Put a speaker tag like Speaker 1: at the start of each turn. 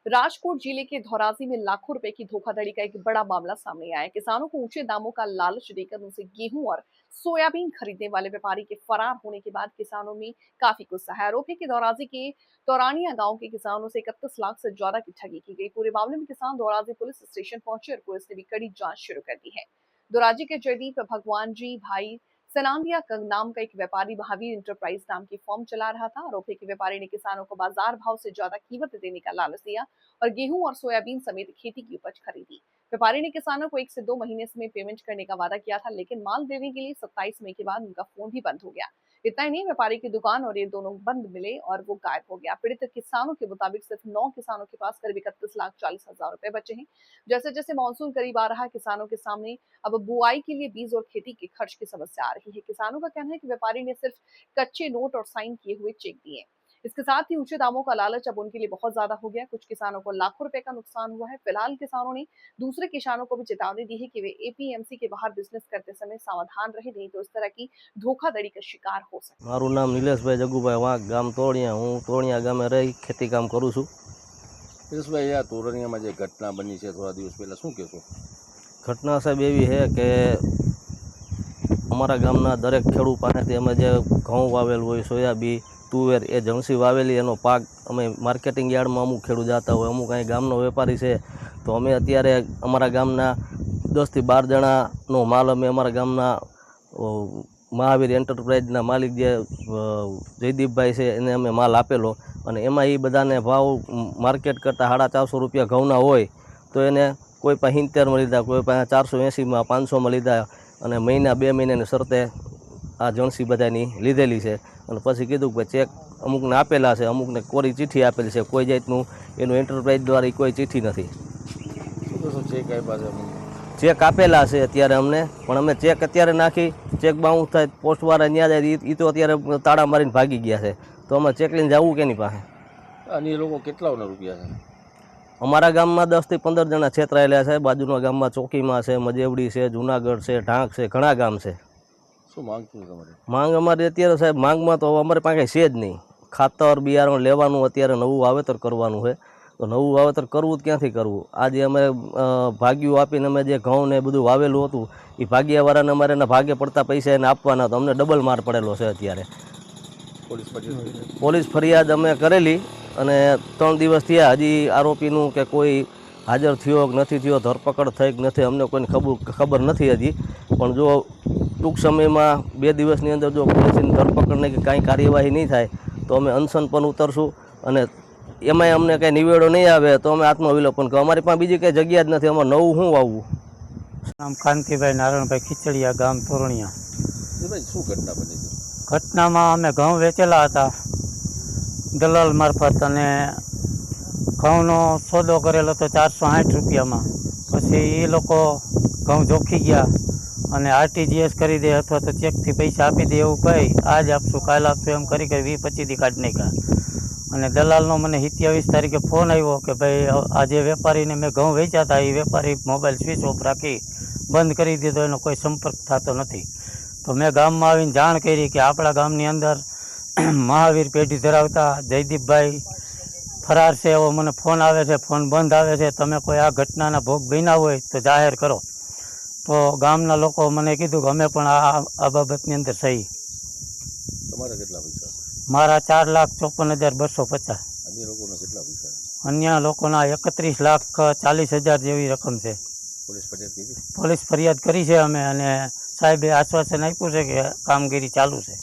Speaker 1: राजकोट जिले के धौराजी में लाखों रुपए की धोखाधड़ी का एक बड़ा मामला सामने आया है। किसानों को ऊंचे दामों का लालच देकर उनसे गेहूं और सोयाबीन खरीदने वाले व्यापारी के फरार होने के बाद किसानों में काफी गुस्सा है। आरोप है कि धौराजी के तौरानिया गांव के किसानों से 31 लाख से ज्यादा की ठगी की गई। पूरे मामले में किसान धौराजी पुलिस स्टेशन पहुंचे और पुलिस ने भी कड़ी जांच शुरू कर दी है। धौराजी के जयदीप भगवान जी भाई सनांदिया नाम का एक व्यापारी महावीर इंटरप्राइज नाम की फर्म चला रहा था। आरोप है कि व्यापारी ने किसानों को बाजार भाव से ज्यादा कीमत देने का लालच दिया और गेहूं और सोयाबीन समेत खेती की उपज खरीदी। व्यापारी ने किसानों को 1 से 2 महीने में पेमेंट करने का वादा किया था, लेकिन माल देने के लिए 27 मई के बाद उनका फोन भी बंद हो गया। इतना ही नहीं, व्यापारी की दुकान और ये दोनों बंद मिले और वो गायब हो गया। पीड़ित किसानों के मुताबिक सिर्फ 9 किसानों के पास करीब 31,40,000 रुपए बचे हैं। जैसे जैसे मानसून करीब आ रहा है, किसानों के सामने अब बुआई के लिए बीज और खेती के खर्च की समस्या आ रही है। किसानों का कहना है कि व्यापारी ने सिर्फ कच्चे नोट और साइन किए हुए चेक दिए। इसके साथ ही ऊंचे दामों का लालच अब उनके लिए बहुत ज्यादा हो गया। कुछ किसानों को लाखों रुपए का नुकसान हुआ है। फिलहाल किसानों ने दूसरे किसानों को भी चेतावनी दी है कि वे एपीएमसी के बाहर बिजनेस करते समय सावधान रहे, नहीं तो इस तरह की धोखाधड़ी का शिकार हो सकते हैं।
Speaker 2: मारू नाम निलेशभाई जगुभाई वाघ, गाम तोड़िया। हूँ तोड़िया गामे रही खेती काम करूँ छूँ।
Speaker 3: નિલેશભાઈ, આ તોરણિયામાં જે ઘટના બની છે થોડા દિવસ પહેલાં શું કહેશો?
Speaker 2: ઘટના સાહેબ એવી છે કે અમારા ગામના દરેક ખેડૂત પાસેથી અમે જે ઘઉં વાવેલું હોય, સોયાબીન, તુવેર, એ જણસી વાવેલી એનો પાક અમે માર્કેટિંગ યાર્ડમાં અમુક ખેડૂત જતા હોય, અમુક અહીં ગામનો વેપારી છે, તો અમે અત્યારે અમારા ગામના 10 થી 12 જણાનો માલ અમે અમારા ગામના મહાવીર એન્ટરપ્રાઇઝના માલિક જે જયદીપભાઈ છે એને અમે માલ આપેલો અને એમાં એ બધાને ભાવ માર્કેટ કરતાં 450 રૂપિયા ઘઉંના હોય તો એને કોઈ પાસે 70માં લીધા, કોઈ પાસે 480માં, 500માં લીધા અને મહિના 2 મહિનાની શરતે આ જણસી બધાની લીધેલી છે અને પછી કીધું કે ચેક અમુકને આપેલા છે, અમુકને કોરી ચિઠ્ઠી આપેલી છે, કોઈ જાતનું એનું એન્ટરપ્રાઇઝ દ્વારા કોઈ ચિઠ્ઠી નથી।
Speaker 3: શું કહેશો? ચેક આપ્યા છે?
Speaker 2: ચેક આપેલા છે અત્યારે અમને, પણ અમે ચેક અત્યારે નાખી, ચેક બાઉન્સ થાય, પોસ્ટવાળા ન્યા જાય એ તો અત્યારે તાળા મારીને ભાગી ગયા છે, તો અમે ચેક લઈને જવું કેની પાસે?
Speaker 3: અને એ લોકો કેટલાઓના રૂપિયા છે?
Speaker 2: અમારા ગામમાં 10 થી 15 જણા છેતરાયેલા છે। બાજુના ગામમાં ચોકીમાં છે, મજેવડી છે, જુનાગઢ છે, ઢાંક છે, ઘણા ગામ છે।
Speaker 3: શું માંગ છે તમારી?
Speaker 2: માંગ અમારી અત્યારે સાહેબ, માંગમાં તો અમારે પાસે છે જ નહીં। ખાતર બિયારણ લેવાનું, અત્યારે નવું વાવેતર કરવાનું છે, તો નવું વાવેતર કરવું જ ક્યાંથી કરવું? આજે અમે ભાગ્યું આપીને અમે જે ઘઉં ને બધું વાવેલું હતું એ ભાગ્યાવાળાને અમારે એના ભાગે પડતા પૈસા એને આપવાના, તો અમને ડબલ માર પડેલો છે અત્યારે। પોલીસ ફરિયાદ અમે કરેલી અને 3 દિવસ થયા, હજી આરોપીનું કે કોઈ હાજર થયો કે નથી થયો, ધરપકડ થઈ કે નથી, અમને કોઈને ખબર નથી હજી। પણ જો ટૂંક સમયમાં 2 દિવસની અંદર જો પોલીસની ધરપકડને કે કાંઈ કાર્યવાહી નહીં થાય તો અમે અનશન પર ઉતરશું અને એમાંય અમને કંઈ નિવેડો નહીં આવે તો અમે આત્મવિલોપન કહો। અમારી પાસે બીજી કંઈ જગ્યા જ નથી, અમારે નવું શું વાવવું?
Speaker 4: નામ કાંતિભાઈ નારાયણભાઈ ખીચડીયા, ગામ તોરણિયા।
Speaker 3: ભાઈ, શું ઘટના બની છે?
Speaker 4: ઘટનામાં અમે ઘઉં વેચેલા હતા દલાલ મારફત અને ઘઉંનો સોદો કરેલો હતો 460 રૂપિયામાં। પછી એ લોકો ઘઉં જોખી ગયા અને આરટીજીએસ કરી દે અથવા તો ચેકથી પૈસા આપી દે એવું કહી આજ આપશું કાલ આપશું એમ કરી 20-25 દી કાઢી નાખ્યા। અને દલાલનો મને 27 તારીખે ફોન આવ્યો કે ભાઈ આજે વેપારીને મેં ઘઉં વેચ્યા હતા એ વેપારી મોબાઈલ સ્વિચ ઓફ રાખી બંધ કરી દીધો, એનો કોઈ સંપર્ક થતો નથી। તો મેં ગામમાં આવીને જાણ કરી કે આપણા ગામની અંદર મહાવીર પેઢી ધરાવતા જયદીપભાઈ ફરાર છે એવો મને ફોન આવે છે, ફોન બંધ આવે છે, તમે કોઈ આ ઘટનાના ભોગ બન્યા હોય તો જાહેર કરો। તો ગામના લોકો મને કીધું કે અમે પણ આ બાબતની અંદર સહી।
Speaker 3: તમારા કેટલા પૈસા?
Speaker 4: મારા 4,54,250।
Speaker 3: અન્ય લોકોના કેટલા પૈસા?
Speaker 4: અન્ય લોકોના 31,40,000 જેવી રકમ છે।
Speaker 3: પોલીસ ફરિયાદ કરી?
Speaker 4: પોલીસ ફરિયાદ કરી છે અમે અને સાહેબે આશ્વાસન આપ્યું છે કે કામગીરી ચાલુ છે।